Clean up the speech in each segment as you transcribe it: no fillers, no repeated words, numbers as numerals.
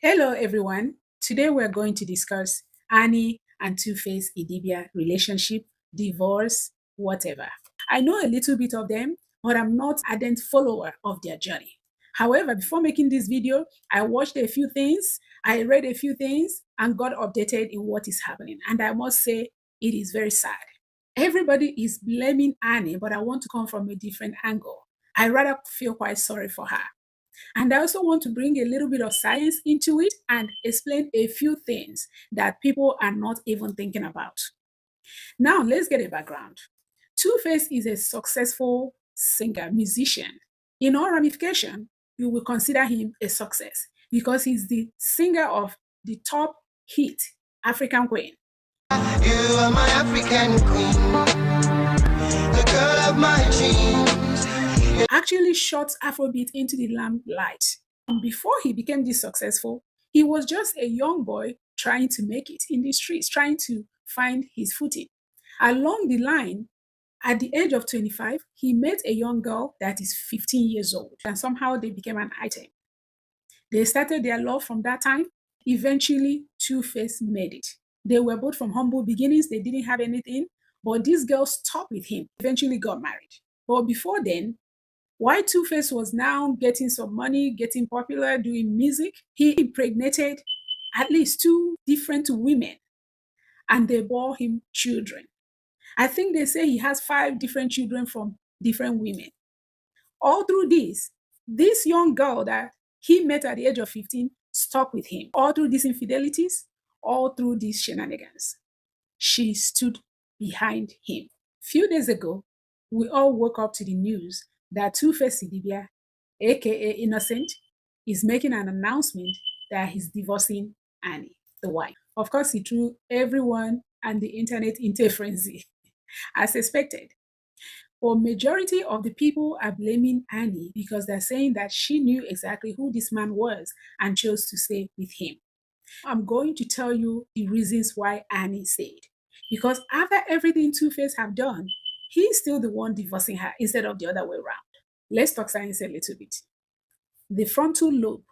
Hello, everyone. Today we're going to discuss Annie and Tuface Idibia relationship, divorce, whatever. I know a little bit of them, but I'm not an ardent follower of their journey. However, before making this video, I watched a few things, I read a few things, and got updated in what is happening. And I must say, it is very sad. Everybody is blaming Annie, but I want to come from a different angle. I rather feel quite sorry for her. And I also want to bring a little bit of science into it and explain a few things that people are not even thinking about. Now, let's get a background. Two-Face is a successful singer, musician. In all ramification, you will consider him a success because he's the singer of the top hit, African Queen. You are my African queen, the girl of my dreams. Actually shot Afrobeat into the limelight. Before he became this successful, he was just a young boy trying to make it in the streets, trying to find his footing. Along the line, at the age of 25, he met a young girl that is 15 years old, and somehow they became an item. They started their love from that time. Eventually, Two-Face made it. They were both from humble beginnings. They didn't have anything, but this girl stuck with him, eventually got married. But before then, while Two-Face was now getting some money, getting popular, doing music, he impregnated at least two different women, and they bore him children. I think they say he has 5 different children from different women. All through this young girl that he met at the age of 15 stuck with him. All through these infidelities, all through these shenanigans, she stood behind him. Few days ago, we all woke up to the news that Tuface Idibia, aka Innocent, is making an announcement that he's divorcing Annie, the wife. Of course, he threw everyone and the internet into a frenzy, as expected. But majority of the people are blaming Annie because they're saying that she knew exactly who this man was and chose to stay with him. I'm going to tell you the reasons why Annie stayed. Because after everything Two-Face have done, he's still the one divorcing her instead of the other way around. Let's talk science a little bit. The frontal lobe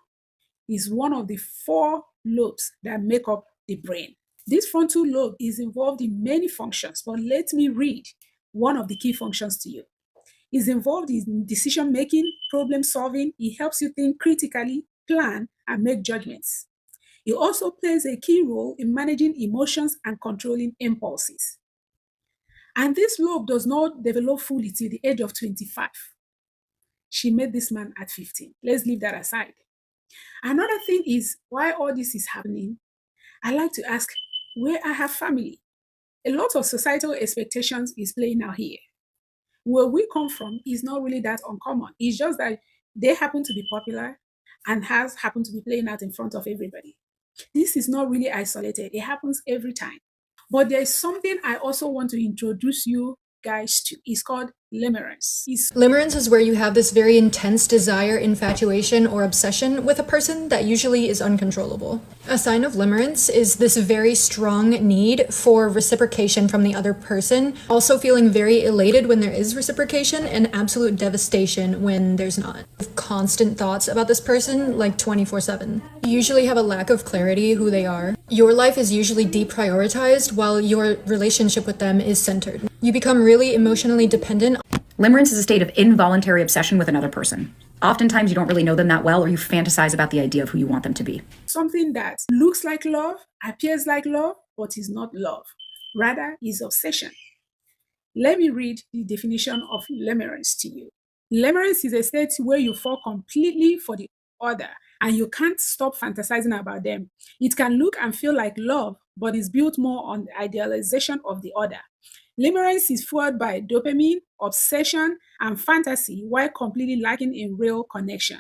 is one of the 4 lobes that make up the brain. This frontal lobe is involved in many functions, but let me read one of the key functions to you. It's involved in decision making, problem solving. It helps you think critically, plan, and make judgments. It also plays a key role in managing emotions and controlling impulses. And this lobe does not develop fully till the age of 25. She met this man at 15. Let's leave that aside. Another thing is why all this is happening. I like to ask, where are her family? A lot of societal expectations is playing out here. Where we come from is not really that uncommon. It's just that they happen to be popular and has happened to be playing out in front of everybody. This is not really isolated. It happens every time. But there is something I also want to introduce you guys to. It's called limerence. Limerence is where you have this very intense desire, infatuation, or obsession with a person that usually is uncontrollable. A sign of limerence is this very strong need for reciprocation from the other person, also feeling very elated when there is reciprocation and absolute devastation when there's not. Constant thoughts about this person like 24/7. You usually have a lack of clarity who they are. Your life is usually deprioritized while your relationship with them is centered. You become really emotionally dependent. Limerence is a state of involuntary obsession with another person. Oftentimes, you don't really know them that well, or you fantasize about the idea of who you want them to be. Something that looks like love, appears like love, but is not love. Rather, is obsession. Let me read the definition of limerence to you. Limerence is a state where you fall completely for the other and you can't stop fantasizing about them. It can look and feel like love, but is built more on the idealization of the other. Limerence is fueled by dopamine, obsession, and fantasy while completely lacking in real connection.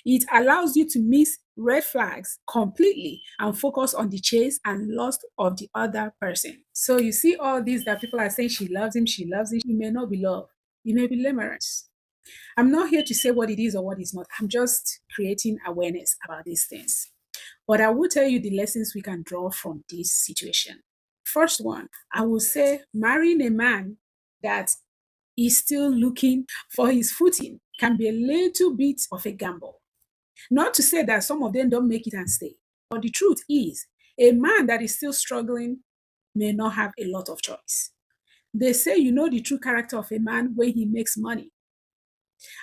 It allows you to miss red flags completely and focus on the chase and lust of the other person. So you see all these that people are saying she loves him, she loves him. It may not be love. It may be limerence. I'm not here to say what it is or what it's not. I'm just creating awareness about these things. But I will tell you the lessons we can draw from this situation. First one, I will say marrying a man that is still looking for his footing can be a little bit of a gamble. Not to say that some of them don't make it and stay, but the truth is, a man that is still struggling may not have a lot of choice. They say you know the true character of a man when he makes money.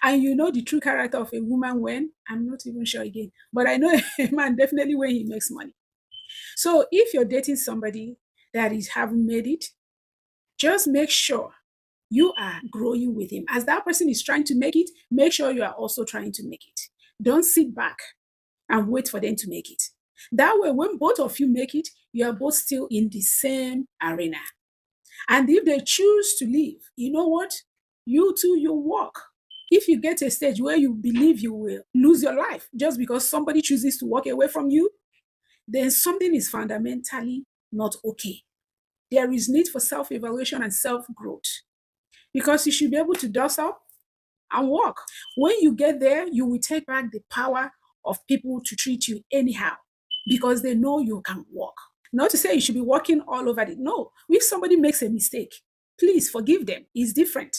And you know the true character of a woman when, I'm not even sure again, but I know a man definitely when he makes money. So if you're dating somebody that is haven't made it, just make sure you are growing with him. As that person is trying to make it, make sure you are also trying to make it. Don't sit back and wait for them to make it. That way, when both of you make it, you are both still in the same arena. And if they choose to leave, you know what? You too, you walk. If you get to a stage where you believe you will lose your life just because somebody chooses to walk away from you, then something is fundamentally not okay. There is need for self-evaluation and self-growth because you should be able to dust up and walk. When you get there, you will take back the power of people to treat you anyhow because they know you can walk. Not to say you should be walking all over it. No, if somebody makes a mistake, please forgive them. It's different.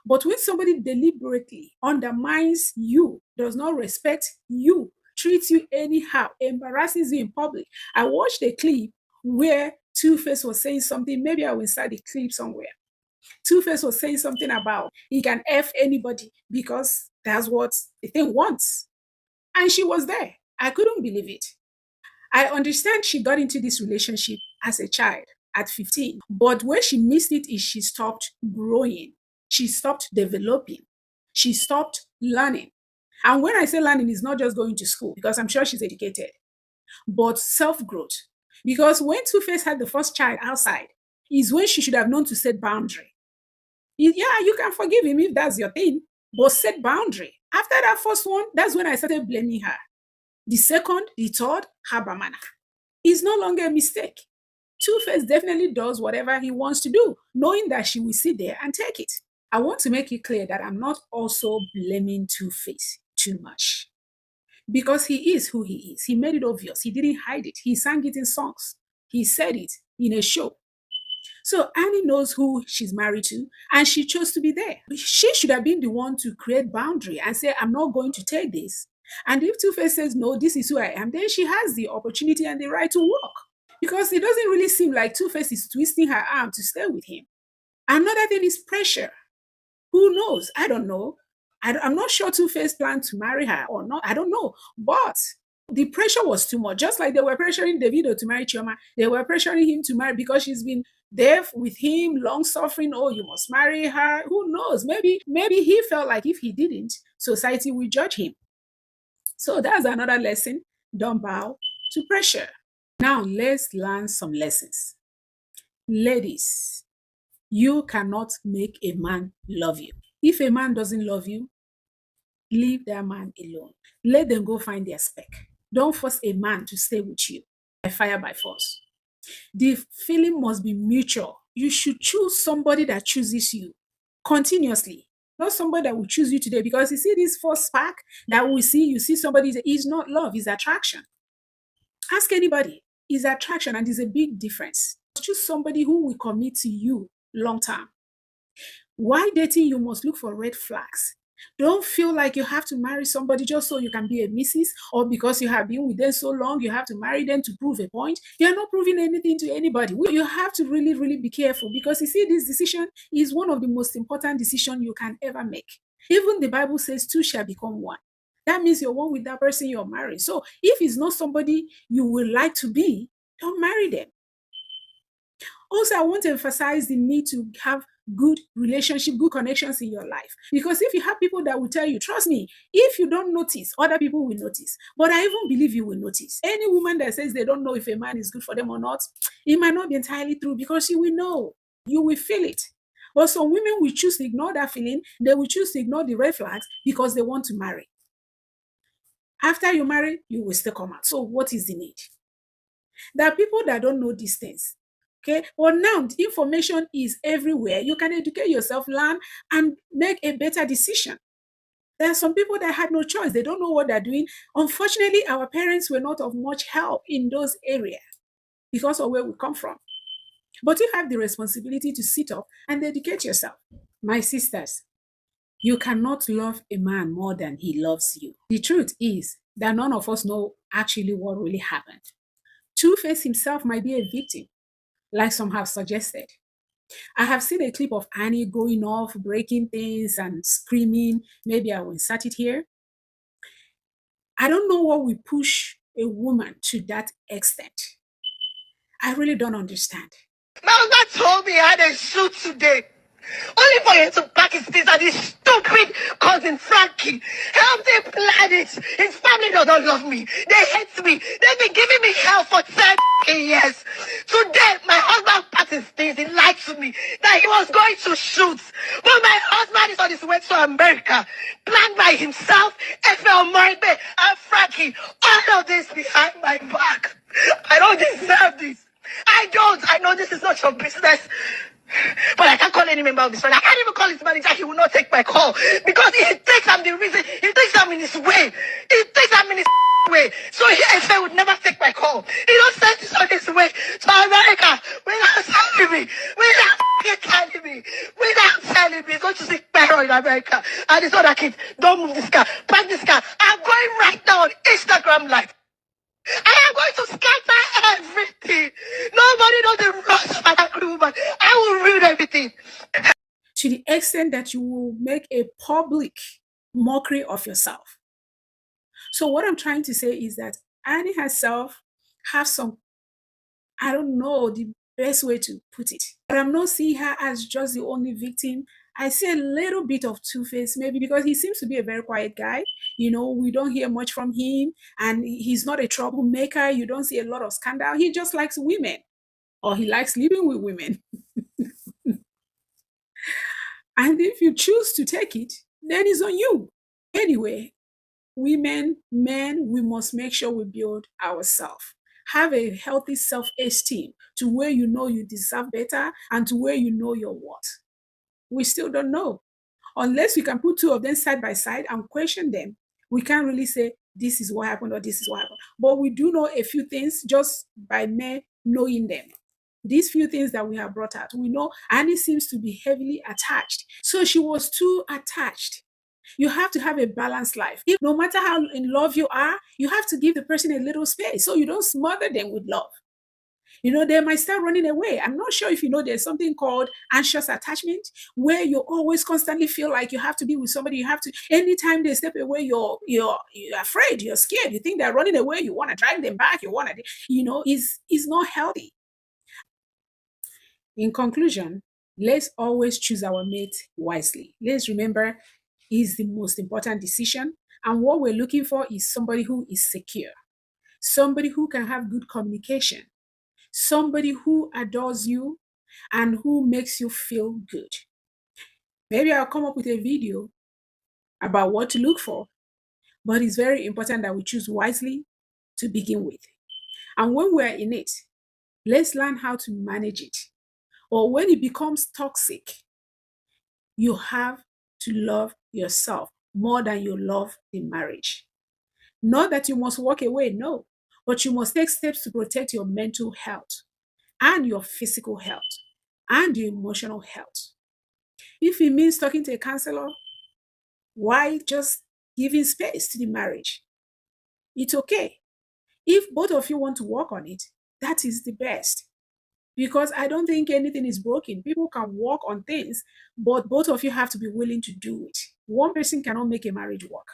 But when somebody deliberately undermines you, does not respect you, treats you anyhow, embarrasses you in public. I watched a clip where Tuface was saying something. Maybe I will insert the clip somewhere. Tuface was saying something about he can F anybody because that's what the thing wants. And she was there. I couldn't believe it. I understand she got into this relationship as a child at 15, but where she missed it is she stopped growing. She stopped developing. She stopped learning. And when I say learning, it's not just going to school, because I'm sure she's educated, but self-growth. Because when Two-Face had the first child outside, is when she should have known to set boundary. Yeah, you can forgive him if that's your thing, but set boundary. After that first one, that's when I started blaming her. The second, the third, Habamana. It's no longer a mistake. Two-Face definitely does whatever he wants to do, knowing that she will sit there and take it. I want to make it clear that I'm not also blaming Two-Face too much. Because he is who he is. He made it obvious. He didn't hide it. He sang it in songs. He said it in a show. So Annie knows who she's married to, and she chose to be there. She should have been the one to create boundary and say, I'm not going to take this. And if Two-Face says, no, this is who I am, then she has the opportunity and the right to walk. Because it doesn't really seem like Two-Face is twisting her arm to stay with him. Another thing is pressure. Who knows? I don't know. I'm not sure Two-Face planned to marry her or not. I don't know. But the pressure was too much. Just like they were pressuring Davido to marry Chioma, they were pressuring him to marry because she's been there with him, long suffering. Oh, you must marry her. Who knows? Maybe he felt like if he didn't, society will judge him. So that's another lesson. Don't bow to pressure. Now let's learn some lessons. Ladies, you cannot make a man love you. If a man doesn't love you, leave that man alone. Let them go find their spec. Don't force a man to stay with you by fire, by force. The feeling must be mutual. You should choose somebody that chooses you continuously. Not somebody that will choose you today, because you see this first spark that we see, you see somebody, is not love, it's attraction. Ask anybody, it's attraction, and there's a big difference. Choose somebody who will commit to you long term. While dating, you must look for red flags. Don't feel like you have to marry somebody just so you can be a missus, or because you have been with them so long, you have to marry them to prove a point. You're not proving anything to anybody. You have to really, really be careful, because you see, this decision is one of the most important decisions you can ever make. Even the Bible says two shall become one. That means you're one with that person you're marrying. So if it's not somebody you would like to be, don't marry them. Also, I want to emphasize the need to have good relationship, good connections in your life. Because if you have people that will tell you, trust me, if you don't notice, other people will notice. But I even believe you will notice. Any woman that says they don't know if a man is good for them or not, it might not be entirely true, because you will know. You will feel it. But some women will choose to ignore that feeling. They will choose to ignore the red flags because they want to marry. After you marry, you will still come out. So what is the need? There are people that don't know these things. Okay, well, now the information is everywhere. You can educate yourself, learn, and make a better decision. There are some people that had no choice. They don't know what they're doing. Unfortunately, our parents were not of much help in those areas because of where we come from. But you have the responsibility to sit up and educate yourself. My sisters, you cannot love a man more than he loves you. The truth is, that none of us know actually what really happened. Two-Face himself might be a victim, like some have suggested. I have seen a clip of Annie going off, breaking things and screaming. Maybe I will insert it here. I don't know what we push a woman to that extent. I really don't understand. My husband told me I had a shoot today. Only for him to pack his things and his stupid cousin Frankie helped him plan it. His family does not love me. They hate me. They've been giving me hell for 10 years. Today, my husband packed his things. He lied to me that he was going to shoot. But my husband is on his way to America. Planned by himself, FL Moribe, and Frankie. All of this behind my back. I don't deserve this. I don't. I know this is not your business. But I can't call any member of this family. I can't even call his manager. He will not take my call. Because he thinks I'm the reason. He thinks I'm in his way. He thinks I'm in his way. So he I would never take my call. He don't send this on his way to America without telling me. Without telling me. Without telling me. He's going to seek peril in America. And his other kids, don't move this car. Park this car. I'm going right now on Instagram Live. I am going to scatter everything. Nobody knows the rush of an angry woman. I will ruin everything. To the extent that you will make a public mockery of yourself. So what I'm trying to say is that Annie herself has some, I don't know the best way to put it, but I'm not seeing her as just the only victim. I see a little bit of Two-Face, maybe because he seems to be a very quiet guy. You know, we don't hear much from him, and he's not a troublemaker. You don't see a lot of scandal. He just likes women, or he likes living with women. And if you choose to take it, then it's on you. Anyway, women, men, we must make sure we build ourselves. Have a healthy self-esteem to where you know you deserve better and to where you know your worth. We still don't know. Unless we can put two of them side by side and question them, we can't really say this is what happened or this is what happened. But we do know a few things just by mere knowing them. These few things that we have brought out, we know Annie seems to be heavily attached. So she was too attached. You have to have a balanced life. If no matter how in love you are, you have to give the person a little space so you don't smother them with love. You know, they might start running away. I'm not sure if you know there's something called anxious attachment, where you always constantly feel like you have to be with somebody. You have to, anytime they step away, you're afraid, you're scared, you think they're running away, you want to drag them back, you want to, is not healthy. In conclusion, let's always choose our mate wisely. Let's remember is the most important decision. And what we're looking for is somebody who is secure, somebody who can have good communication, somebody who adores you and who makes you feel good. Maybe I'll come up with a video about what to look for, but it's very important that we choose wisely to begin with. And when we're in it, let's learn how to manage it. Or when it becomes toxic, you have to love yourself more than you love the marriage. Not that you must walk away, no, but you must take steps to protect your mental health and your physical health and your emotional health. If it means talking to a counselor, why just giving space to the marriage? It's okay. If both of you want to work on it, that is the best. Because I don't think anything is broken. People can work on things, but both of you have to be willing to do it. One person cannot make a marriage work.